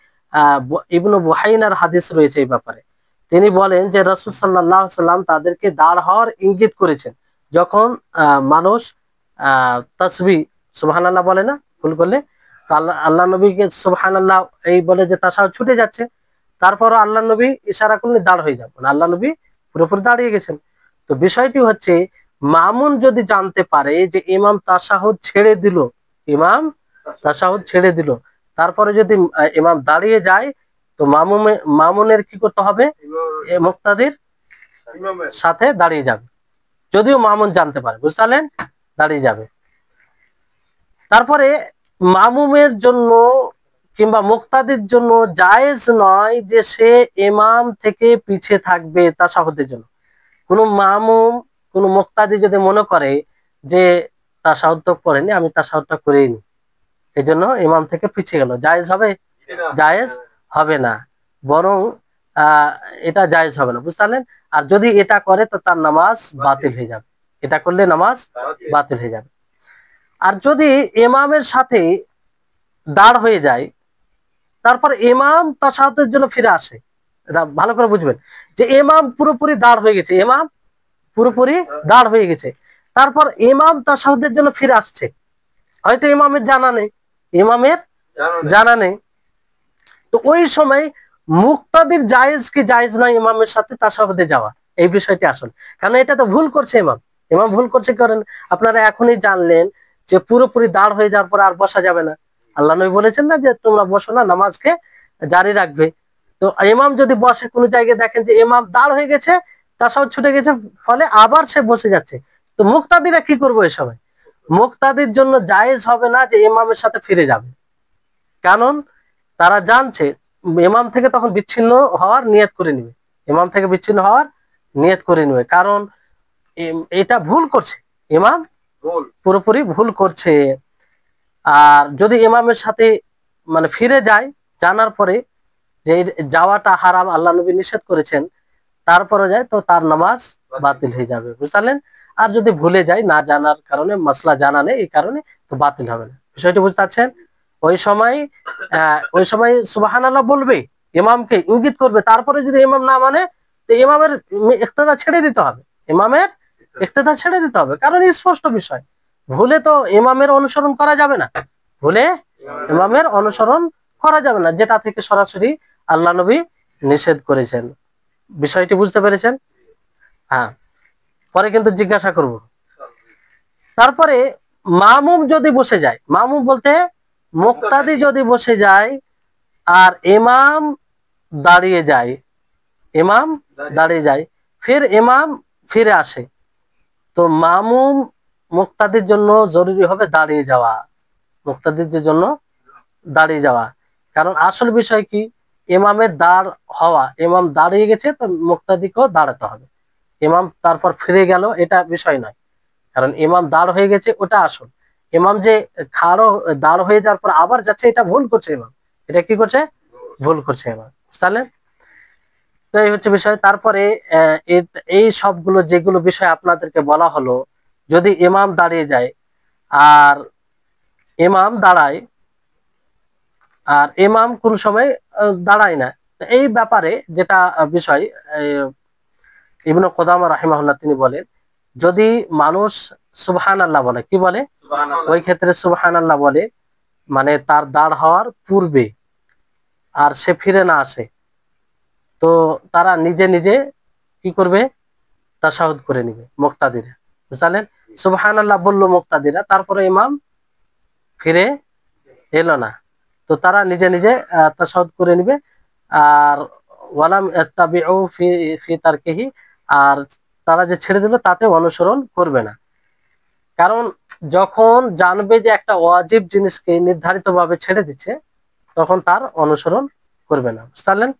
ইবনু বুহাইনার হাদিস রয়েছে এই ব্যাপারে। তিনি বলেন যে রাসূল সাল্লাল্লাহু আলাইহি সাল্লাম তাদেরকে দাঁড় হওয়ার ইঙ্গিত করেছেন, যখন মানুষ তাসবিহ সুবহানাল্লাহ বলে না ভুল করলে, তো আল্লাহ নবীকে সুবহানাল্লাহ এই বলে যে তাশাহুদ ছুটে যাচ্ছে, তারপর আল্লাহ নবী ইশারা করলে দাঁড় হয়ে যাবে, আল্লাহ নবী পুরোপুরি দাঁড়িয়ে গেছেন। তো বিষয়টি হচ্ছে, মামুন যদি জানতে পারে যে ইমাম তাশাহুদ ছেড়ে দিল, ইমাম তাশাহুদ ছেড়ে দিল, তারপরে যদি ইমাম দাঁড়িয়ে যায়, তো মামুনের কি করতে হবে? মুক্তাদির সাথে দাঁড়িয়ে যাবে, যদিও মামুন জানতে পারে। বুঝতে পারলেন? দাঁড়িয়ে যাবে। তারপরে মামুমের জন্য কিংবা মুক্তাদির জন্য জায়েজ নয় যে সে ইমাম থেকে পিছিয়ে থাকবে তাশাহুদের জন্য। কোনো মামুম, কোনো মুক্তাদি যদি মনে করে যে তাশাহুদ তো পড়েনি, আমি তাশাহুদটা করেই নি, এই জন্য ইমাম থেকে পিছিয়ে গেল, জায়েজ হবে? জায়েজ হবে না, বরং এটা জায়েজ হবে না। বুঝতে পারলেন? আর যদি এটা করে, তো তার নামাজ বাতিল হয়ে যাবে, এটা করলে নামাজ বাতিল হয়ে যাবে। আর যদি ইমামের সাথে দাঁড় হয়ে যায়, তারপর ইমাম তাশাহুদের জন্য ফিরে আসে, এটা ভালো করে বুঝবেন, যে ইমাম পুরোপুরি দাঁড় হয়ে গেছে, ইমাম পুরোপুরি দাঁড় হয়ে গেছে, তারপর ইমাম তাশাহুদের জন্য ফিরে আসছে, হয়তো ইমামের জানা নেই, ইমামের জানা নেই, তো ওই সময় মুক্তাদির জায়েজ কি জায়েজ নয় ইমামের সাথে তাশাহুদে যাওয়া, এই বিষয়টি আসল। কারণ এটা তো ভুল করছে ইমাম ভুল করছে। করেন আপনারা এখনই জানলেন যে পুরোপুরি দাঁড় হয়ে যাওয়ার পর আর বসা যাবে না, আল্লাহ নবী বলেছেন না যে তোমরা বসো না, নামাজকে জারি রাখবে। তো ইমাম যদি বসে, কোনো জায়গায় দেখেন যে ইমাম দাঁড় হয়ে গেছে, তাশাহুদ ছুটে গেছে, ফলে আবার সে বসে যাচ্ছে, তো মুক্তাদিরা কি করবো এই সময়? মুক্তাদির জন্য জায়েজ হবে না যে ইমামের সাথে ফিরে যাবে, কারণ তারা জানছে ইমাম থেকে তখন বিচ্ছিন্ন হওয়ার নিয়ত করে নিবে, ইমাম থেকে বিচ্ছিন্ন হওয়ার নিয়ত করে নিবে, কারণ এটা ভুল করছে, ইমাম পুরোপুরি ভুল করছে। আর যদি ইমামের সাথে মানে ফিরে যায়, জানার পরে যে যাওয়াটা হারাম, আল্লাহ নবী নিষেধ করেছেন, তারপরে যায়, তো তার নামাজ বাতিল হয়ে যাবে। বুঝতে পারলেন? আর যদি ভুলে যায়, না জানার কারণে, মাসলা জানা নেই এই কারণে, তো বাতিল হবে না। বিষয়টি বুঝতে পারছেন? ওই সময় সুবহানাল্লাহ বলবে, ইমামকে ইঙ্গিত করবে, তারপরে যদি ইমাম না মানে, তো ইমামের ইক্তেদা ছেড়ে দিতে হবে, ইমামের ইক্তেদা ছেড়ে দিতে হবে, কারণ স্পষ্ট বিষয়, ভুলে তো ইমামের অনুসরণ করা যাবে না, ভুলে ইমামের অনুসরণ করা যাবে না, যেটা থেকে সরাসরি আল্লাহ নবী নিষেধ করেছেন। বিষয়টি বুঝতে পেরেছেন? হ্যাঁ, পরে কিন্তু জিজ্ঞাসা করব। তারপরে মামুম যদি বসে যায়, মামুম বলতে মুক্তাদি যদি বসে যায় আর ইমাম দাঁড়িয়ে যায়, ফির ইমাম ফিরে আসে, তো মামুম মুক্তাদির জন্য জরুরি হবে দাঁড়িয়ে যাওয়া, মুক্তাদির জন্য দাঁড়িয়ে যাওয়া। কারণ আসল বিষয় কি, ইমামের দাঁড় হওয়া, ইমাম দাঁড়িয়ে গেছে তো মুক্তাদিকেও দাঁড়াতে হবে। ইমাম তারপর ফিরে গেল এটা বিষয় নয়, কারণ ইমাম দাঁড় হয়ে গেছে ওটা আসল। ইমাম যে দাঁড় হয়ে যাওয়ার পর আবার যাচ্ছে এটা ভুল করছে ইমাম, এটা কি করছে, ভুল করছে ইমাম, বুঝলেন? তো এই হচ্ছে বিষয়। তারপরে এই সবগুলো যেগুলো বিষয় আপনাদেরকে বলা হলো, যদি ইমাম দাঁড়িয়ে যায় আর ইমাম দাঁড়ায় আর ইমাম কোন সময় দাঁড়ায় না, তো এই ব্যাপারে যেটা বিষয় ইবনে কুদামা রাহিমাহুল্লাহ তিনি বলেন, যদি মানুষ সুবহানাল্লাহ বলে, কি বলে, ওই ক্ষেত্রে সুবহানাল্লাহ বলে মানে তার দাঁড় হওয়ার পূর্বে আর সে ফিরে না আসে, তো তারা নিজে নিজে কি করবে, তাশাহুদ করে নিবে মুক্তাদিরা, বুঝলেন? সুবহানাল্লাহ বলল মুক্তাদিরা, তারপরে ইমাম ফিরে এলো না, তো তারা নিজে নিজে তাশাহুদ করে নিবে। আর ওয়ালাম ইয়াত্তাবিউ ফি ফি তারকিহি, আর তারা যে ছেড়ে দিল তাতে অনুসরণ করবে না। কারণ যখন জানবে যে একটা ওয়াজিব জিনিসকে নির্ধারিতভাবে ছেড়ে দিচ্ছে, তখন তার অনুসরণ করবে না, বুঝলেন?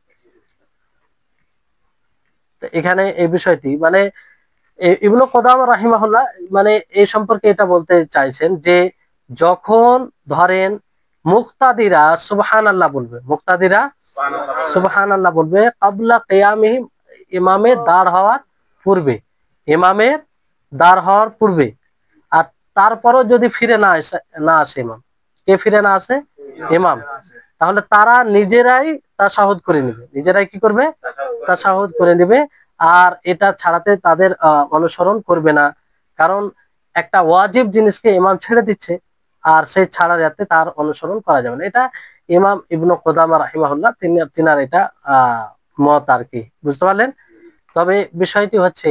তো এখানে এই বিষয়টি মানে ইবনে কুদামা রাহিমাহুল্লাহ মানে এই সম্পর্কে এটা বলতে চাইছেন যে যখন ধরেন মুক্তাদিরা সুবহানাল্লাহ বলবে, মুক্তাদিরা সুবহানাল্লাহ বলবে ক্বাবলা কিয়ামিহি, ইমামের দাঁড় হওয়ার পূর্বে, ইমামের দাঁড় হওয়ার পূর্বে, আর তারপরও যদি ফিরে না আসে ইমাম, কে ফিরে না আসে, ইমাম, তাহলে তারা নিজেরাই তাশাহুদ করে নেবে, নিজেরাই কি করবে, তাশাহুদ করে নেবে। আর এটা ছাড়াতে তাদের অনুসরণ করবে না, কারণ একটা ওয়াজিব জিনিসকে ইমাম ছেড়ে দিচ্ছে আর সেই ছাড়া যাতে তার অনুসরণ করা যাবে না। এটা ইমাম ইবনে কুদামা রাহিমাহুল্লাহ তিনার এটা মত আর কি, বুঝতে পারলেন? তবে বিষয়টি হচ্ছে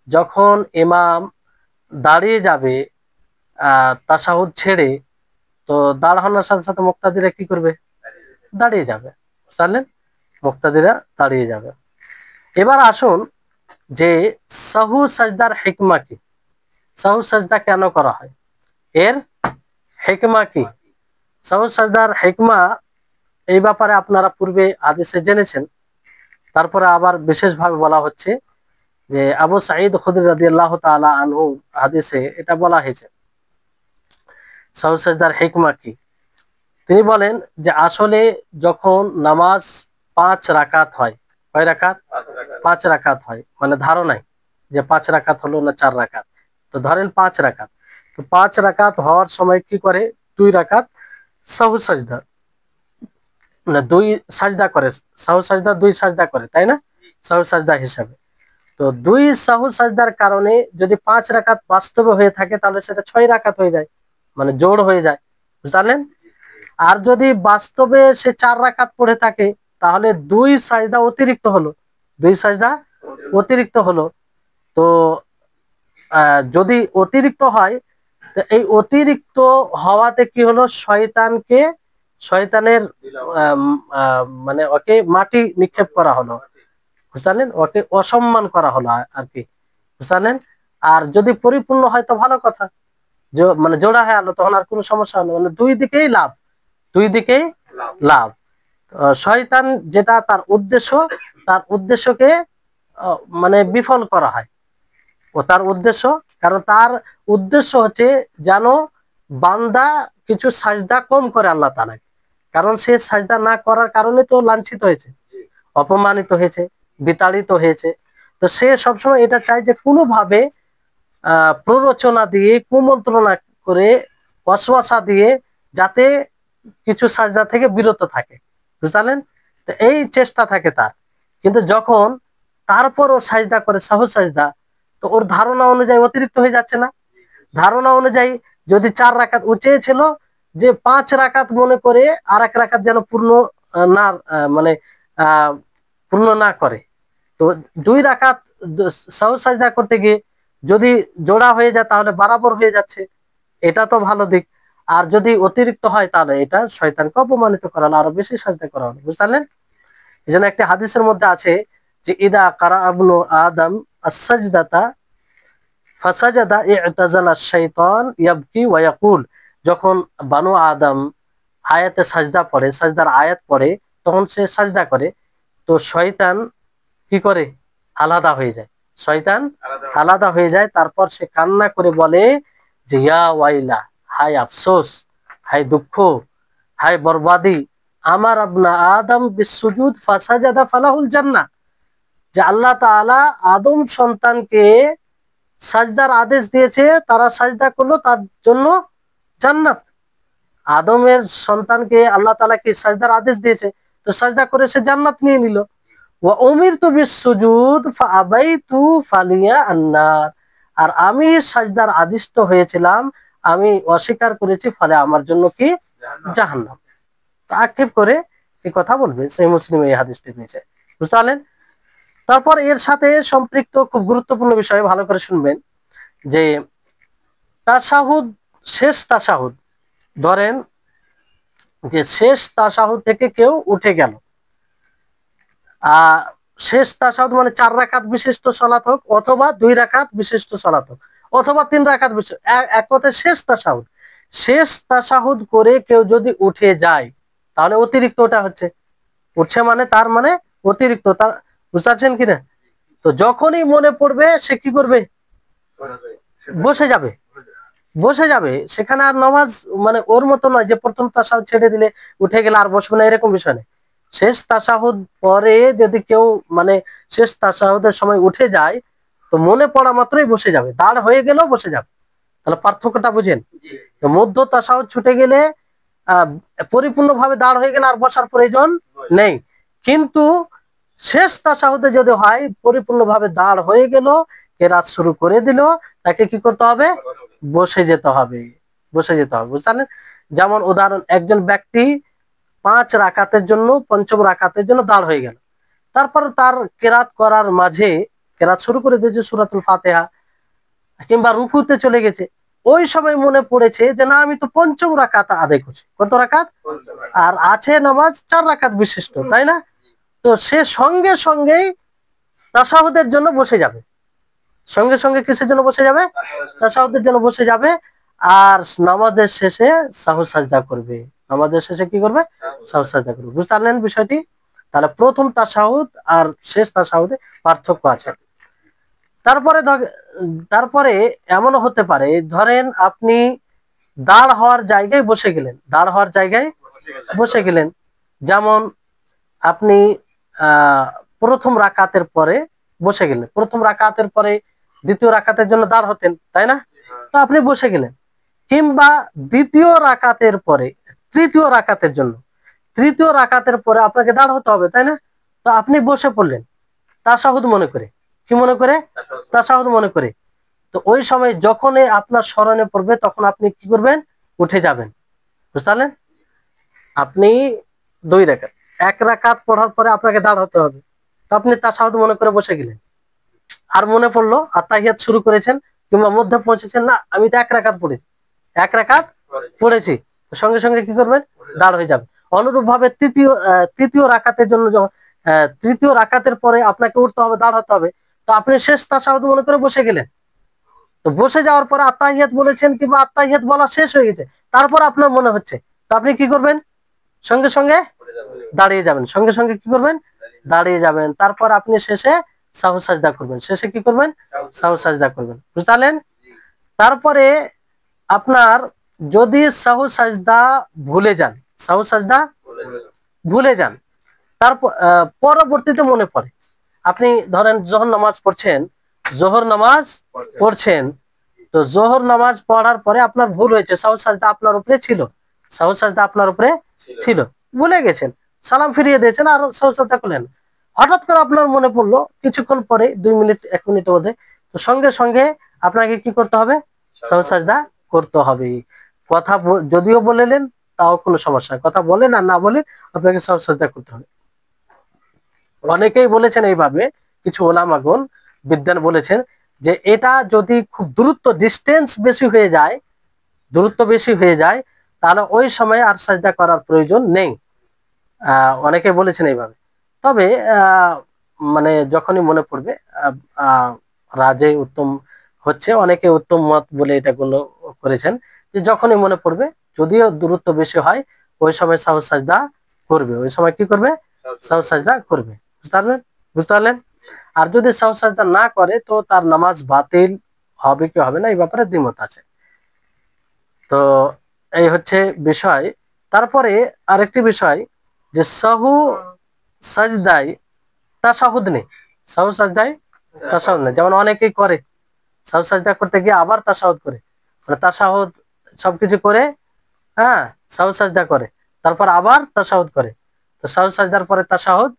যখন ইমাম দাঁড়িয়ে যাবে তাশাহুদ ছেড়ে, তো দাঁড়ানোর সাথে সাথে মুক্তাদিরা কি করবে, দাঁড়িয়ে যাবে, বুঝলেন? মুক্তাদিরা দাঁড়িয়ে যাবে। এবার আসুন যে সাহু সাজদার হিকমা কি, সাহু সাজদা কেন করা হয়, এর হিকমা কি? সাহু সাজদার হিকমা এই ব্যাপারে আপনারা পূর্বে হাদিসে জেনেছেন, তারপরে আবার বিশেষভাবে বলা হচ্ছে যে আবু সাঈদ খুদরি রাদিয়াল্লাহু তাআলা আনহু হাদিসে এটা বলা হয়েছে সাহু সাজদার হিকমা কি। তিনি বলেন যে আসলে যখন নামাজ 5 রাকাত হয়, কয় রাকাত, 5 রাকাত হয়, মানে ধারণায় যে 5 রাকাত হলো না 4 রাকাত, তো ধরেন 5 রাকাত, তো 5 রাকাত হওয়ার সময় কি করে, 2 রাকাত সাহু সাজদা, না 2 সাজদা করে, সাহু সাজদা 2 সাজদা করে, তাই না, সাহু সাজদা হিসাবে। তো 2 সাহু সাজদার কারণে যদি 5 রাকাত বাস্তবে হয়ে থাকে তাহলে সেটা 6 রাকাত হয়ে যায়, মানে জোড় হয়ে যায়, বুঝলেন? আর যদি বাস্তবে সে 4 রাকাত পড়ে থাকে তাহলে 2 সাজদা অতিরিক্ত হলো, 2 সাজদা অতিরিক্ত হলো। তো যদি অতিরিক্ত হয়, তো এই অতিরিক্ত হওয়াতে কি হলো, শয়তানের মানে ওকে মাটি নিক্ষেপ করা হলো, বুঝলেন? ওকে অসম্মান করা হলো আর কি, বুঝলেন? আর যদি পরিপূর্ণ হয় তো ভালো কথা, মানে জোড়া হয়ে আলো তখন আর কোনো সমস্যা হলো, মানে দুই দিকেই লাভ, দুই দিকেই লাভ। শয়তান যেটা তার উদ্দেশ্য, তার উদ্দেশ্যকে মানে বিফল করা হয়, ও তার উদ্দেশ্য, কারণ তার উদ্দেশ্য হচ্ছে যেন বান্দা কিছু সাজদা কম করে আল্লাহ তাআলাকে, কারণ সে সাজদা না করার কারণে তো লাঞ্ছিত হয়েছে, অপমানিত হয়েছে, বিতাড়িত হয়েছে। তো সে সবসময় এটা চায় যে কোনোভাবে প্ররোচনা দিয়ে, কুমন্ত্রণা করে, ওয়াসওয়াসা দিয়ে যাতে কিছু সাজদা থেকে বিরত থাকে, বুঝলেন? তো এই চেষ্টা থাকে তার। কিন্তু যখন তারপরও সাজদা করে সাহু সাজদা, তো ওর ধারণা অনুযায়ী অতিরিক্ত হয়ে যাচ্ছে না, ধারণা অনুযায়ী যদি 4 রাকাত ও চেয়েছিল যে 5 রাকাত মনে করে আর 1 রাকাত যেন পূর্ণ না মানে পূর্ণ না করে, তো 2 রাকাত সাহু সাজদা করতে গিয়ে যদি জোড়া হয়ে যায় তাহলে বরাবর হয়ে যাচ্ছে, এটা তো ভালো দিক। আর যদি অতিরিক্ত হয় তাহলে এটা শয়তানকে অপমানিত করা হলো, আরো বেশি সাজদা করা হলো, বুঝলেন? এই জন্য একটা হাদিসের মধ্যে আছে যে ইদা কারা আবনু আদম আস-সাজদাতা ফাসাজাদা ই'তাজালা শাইতান ইয়াবকি ওয়া ইয়াকুল, যখন বানু আদম আয়াতে সাজদা পড়ে, সাজদার আয়াত পড়ে, তখন সে সাজদা করে, তো শয়তান কি করে, আলাদা হয়ে যায়, শয়তান আলাদা হয়ে যায়। তারপর সে কান্না করে বলে যে ইয়া ওয়াইলা, হায় আফসোস, হায় দুঃখ, হায় বরবাদি, আমার আবনা আদম বিসুজুদ ফাসাজাদা ফালাহুল জান্নাহ, যে আল্লাহ তাআলা আদম সন্তানকে সাজদার আদেশ দিয়েছে, তারা সাজদা করলো, তার জন্য জান্নাত। আদমের সন্তানকে আল্লাহ তাআলা কি সাজদার আদেশ দিয়েছে, তো সাজদা করে সে জান্নাত নিয়ে নিল। ওয়া উমিরতু বিসসুজুদ ফাআবাইতু ফালিয়া আন্নার, আর আমি সাজদার আদিষ্ট হয়েছিলাম, আমি অস্বীকার করেছি, ফলে আমার জন্য কি জাহান্নাম। তো আক্ষেপ করে এই কথা বলবে, সেই মুসলিম এই হাদিসটি পেয়েছে, বুঝতে পারলেন। তারপর এর সাথে সম্পৃক্ত খুব গুরুত্বপূর্ণ বিষয়, ভালো করে শুনবেন, যে তাশাহুদ, শেষ তাশাহুদ, ধরেন যে শেষ তাশাহুদ থেকে কেউ উঠে গেল, শেষ তাশাহুদ মানে 4 রাকাত বিশিষ্ট সালাত হোক, অথবা 2 রাকাত বিশিষ্ট সালাত হোক, অথবা 3 রাকাত বিশিষ্ট, এক কথায় শেষ তাশাহুদ। শেষ তাশাহুদ করে কেউ যদি উঠে যায়, তাহলে অতিরিক্ত ওটা হচ্ছে, উঠছে মানে তার মানে অতিরিক্ত, তার, বুঝতে পারছেন কিনা। তো যখনই মনে পড়বে সে কি করবে, বসে যাবে, বসে যাবে, সেখানে আর নামাজ মানে ওর মতো নয় যে প্রথম তাশাহুদ ছেড়ে দিলে উঠে গেলে আর বসবে না, এরকম বিষয় নেই। শেষ তাশাহুদ পরে যদি কেউ মানে শেষ তাশাহুদের সময় উঠে যায়, তো মনে পড়া মাত্রই বসে যাবে, দাঁড় হয়ে গেলেও বসে যাবে। তাহলে পার্থক্যটা বুঝেন, মধ্য তাশাহুদ ছুটে গেলে পরিপূর্ণভাবে দাঁড় হয়ে গেলে আর বসার প্রয়োজন নেই, কিন্তু শেষ তাশাহুদে যদি হয় পরিপূর্ণভাবে দাঁড় হয়ে গেল, কেরাত শুরু করে দিল, তাকে কি করতে হবে, বসে যেতে হবে, বসে যেতে হবে, বুঝতে পারলেন। যেমন উদাহরণ, একজন ব্যক্তি 5 রাকাতের জন্য, পঞ্চম রাকাতের জন্য দাঁড় হয়ে গেল, তারপর তার কেরাত করার মাঝে কেরাত শুরু করে দিয়েছে সূরাতুল ফাতিহা, কিংবা রুকুতে চলে গেছে, ওই সময় মনে পড়েছে যে না, আমি তো পঞ্চম রাকাত আদায় করছি, কত রাকাত, আর আছে নামাজ 4 রাকাত বিশিষ্ট, তাই না। তো সে সঙ্গে সঙ্গেই তাশাহুদের জন্য বসে যাবে, সঙ্গে সঙ্গে কিসের জন্য বসে যাবে, তাশাহুদের জন্য বসে যাবে, আর নামাজের শেষে সাহু সাজদা করবে, নামাজের শেষে কি করবে, সাহু সাজদা করবে, বুঝতে পারলেন বিষয়টি। তাহলে প্রথম তাশাহুদ আর শেষ তাশাহুদে পার্থক্য আছে। তারপরে তারপরে এমনও হতে পারে, ধরেন আপনি দাঁড় হওয়ার জায়গায় বসে গেলেন, দাঁড় হওয়ার জায়গায় বসে গেলেন, যেমন আপনি প্রথম রাকাতের পরে বসে গেলেন, প্রথম রাকাতের পরে দ্বিতীয় রাকাতের জন্য দাঁড় হতেন, তাই না, তো আপনি বসে গেলেন, কিংবা দ্বিতীয় রাকাতের পরে তৃতীয় রাকাতের জন্য, তৃতীয় রাকাতের পরে আপনাকে দাঁড় হতে হবে, তাই না, তো আপনি বসে পড়লেন তাশাহুদ মনে করে, কি মনে করে, তাশাহুদ মনে করে। তো ওই সময় যখনই আপনার স্মরণে পড়বে, তখন আপনি কি করবেন, উঠে যাবেন, বুঝতে পারলেন। আপনি 2 রাকাত, 1 রাকাত পড়ার পরে আপনাকে দাঁড় হতে হবে, তো আপনি তাশাহুদ মনে করে বসে গেলেন, আর মনে পড়লো আত্তাহিয়াত শুরু করেছেন, কিংবা মধ্যে পৌঁছেছেন, না আমি তো 1 রাকাত পড়েছি, 1 রাকাত পড়েছি, তো সঙ্গে সঙ্গে কি করবেন, দাঁড় হয়ে যাবে। অনুরূপ ভাবে তৃতীয় রাকাতের জন্য যখন তৃতীয় রাকাতের পরে আপনাকে উঠতে হবে, দাঁড় হতে হবে, তো আপনি শেষ তাশাহুদ মনে করে বসে গেলেন, তো বসে যাওয়ার পরে আত্তাহিয়াত বলেছেন, কিংবা আত্তাহিয়াত বলা শেষ হয়ে গেছে, তারপর আপনার মনে হচ্ছে, তো আপনি কি করবেন, সঙ্গে সঙ্গে দাঁড়িয়ে যাবেন, সঙ্গে সঙ্গে কি করবেন, দাঁড়িয়ে যাবেন, তারপর আপনি শেষে সাহু সাজদা করবেন, শেষে কি করবেন, সাহু সাজদা করবেন, বুঝতে পারলেন। তারপরে আপনার যদি সাহু সাজদা ভুলে যান, সাহু সাজদা ভুলে যান, তারপর পরবর্তীতে মনে পড়ে, আপনি ধরেন জোহর নামাজ পড়ছেন, জোহর নামাজ পড়ছেন, তো জোহর নামাজ পড়ার পরে আপনার ভুল হয়েছে, সাহু সাজদা আপনার উপরে ছিল, সাহু সাজদা আপনার উপরে ছিল, ভুলে গেছেন, সালাম ফিরিয়ে দিয়েছেন, আর সাহু সাজদা করলেন, হঠাৎ করে আপনার মনে পড়লো কিছুক্ষণ পরে, 2 মিনিট 1 মিনিটের মধ্যে, তো সঙ্গে সঙ্গে আপনাকে কি করতে হবে, সাহু সাজদা করতে হবে। কথা যদিও বলেলেন তাও কোনো সমস্যা, কথা বলেন আর না বলেন আপনাকে সাহু সাজদা করতে হবে। অনেকেই বলেছেন এইভাবে, কিছু ওলামাগণ বিদ্বান বলেছেন যে এটা যদি খুব দূরত্ব, ডিস্টেন্স বেশি হয়ে যায়, দূরত্ব বেশি হয়ে যায়, তাহলে ওই সময় আর সাজদা করার প্রয়োজন নেই, অনেকে বলেছেন এইভাবে। তবে মানে যখনই মনে পড়বে, রাজে উত্তম হচ্ছে অনেকে উত্তম মত বলে এটা গুলো করেছেন যে যখনই মনে পড়বে, যদিও দূরত্ব বেশি হয়, ওই সময় সাহু সাজদা করবে, ওই সময় কি করবে, সাহু সাজদা করবে। বুঝতে পারলেন? বুঝতে পারলেন? আর যদি সাহু সাজদা না করে তো তার নামাজ বাতিল হবে কি হবে না এই ব্যাপারে দ্বিমত আছে। তো এই হচ্ছে বিষয়। তারপরে আরেকটি বিষয় যে সাহু সাজদায় তাশাহুদ নেই, সাহু সাজদায় তাশাহুদ নেই। যেমন অনেকেই করে সাহু সাজদা করতে গিয়ে আবার তাশাহুদ করে, মানে তাশাহুদ সবকিছু করে, হ্যাঁ, সাহু সাজদা করে, তারপর আবার তাশাহুদ করে। তো সাহু সাজদার পরে তাশাহুদ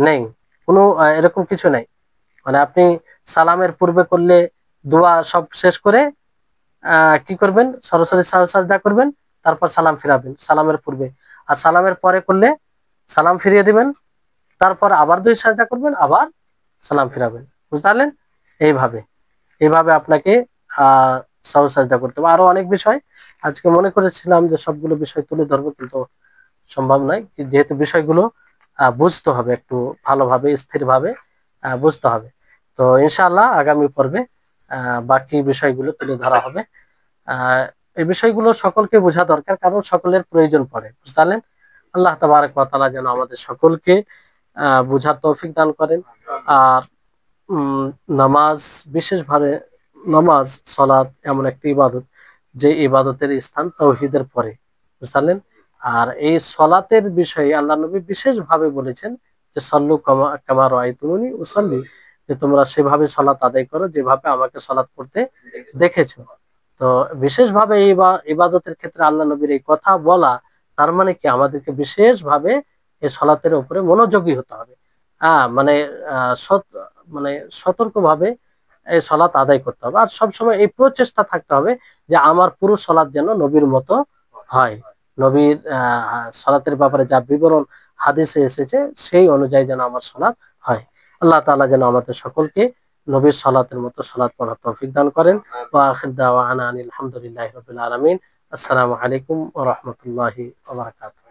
নেই, কোনো এরকম কিছু নেই। মানে আপনি সালামের পূর্বে করলে দোয়া সব শেষ করে কি করবেন, সরাসরি সাহু সাজদা করবেন, তারপর সালাম ফিরাবেন সালামের পূর্বে। আর সালামের পরে করলে সালাম ফিরিয়ে দিবেন, তারপর আবার দুই সাজদা করবেন, আবার সালাম ফিরাবেন। বুঝতে পারলেন? এইভাবে এইভাবে আপনাকে সাহু সাজদা করতে হবে। আরো অনেক বিষয় আজকে মনে করেছিলাম যে সবগুলো বিষয় তুলে ধরবো, কিন্তু সম্ভব নয়, যেহেতু বিষয়গুলো বুঝতে হবে একটু ভালোভাবে স্থিরভাবে বুঝতে হবে। তো ইনশাআল্লাহ আগামী পর্বে বাকি বিষয়গুলো তুলে ধরা হবে। আহ এই বিষয়গুলো সকলকে বোঝা দরকার, কারণ সকলের প্রয়োজন পড়ে। বুঝতে পারলেন? আল্লাহ তাবারক ওয়া তাআলা যেন আমাদের সকলকে বোঝার তৌফিক দান করেন। আর উম, নামাজ বিশেষভাবে, নামাজ সালাত এমন একটি ইবাদত যে ইবাদতের স্থান তাওহীদের পরে। বুঝতে পারলেন? আর এই সলাতের বিষয়ে আল্লাহ নবী বিশেষভাবে বলেছেন যে সল্লু কামা কামা রাআইতুমুনি উসাল্লি, যে তোমরা সেভাবে সলাত আদায় করো যেভাবে আমাকে সলাত করতে দেখেছো। তো বিশেষভাবে এই ইবাদতের ক্ষেত্রে আল্লাহ নবীর এই কথা বলা, তার মানে কি আমাদেরকে বিশেষভাবে এই সলাতের উপরে মনোযোগী হতে হবে। মানে মানে সতর্কভাবে এই সলাত আদায় করতে হবে, আর সবসময় এই প্রচেষ্টা থাকতে হবে যে আমার পুরো সলাত যেন নবীর মতো হয়। নবীর সলাতের ব্যাপারে যা বিবরণ হাদিসে এসেছে সেই অনুযায়ী যেন আমার সলাত হয়। আল্লাহ তাআলা যেন আমাদের সকলকে নবীর সলাতের মতো সলাত পড়ার তৌফিক দান করেন। ওয়া আখির দাওয়ানা আনিল হামদুলিল্লাহি রাব্বিল আলামিন। আসসালামু আলাইকুম ওয়া রাহমাতুল্লাহি ওয়া বারাকাতুহু।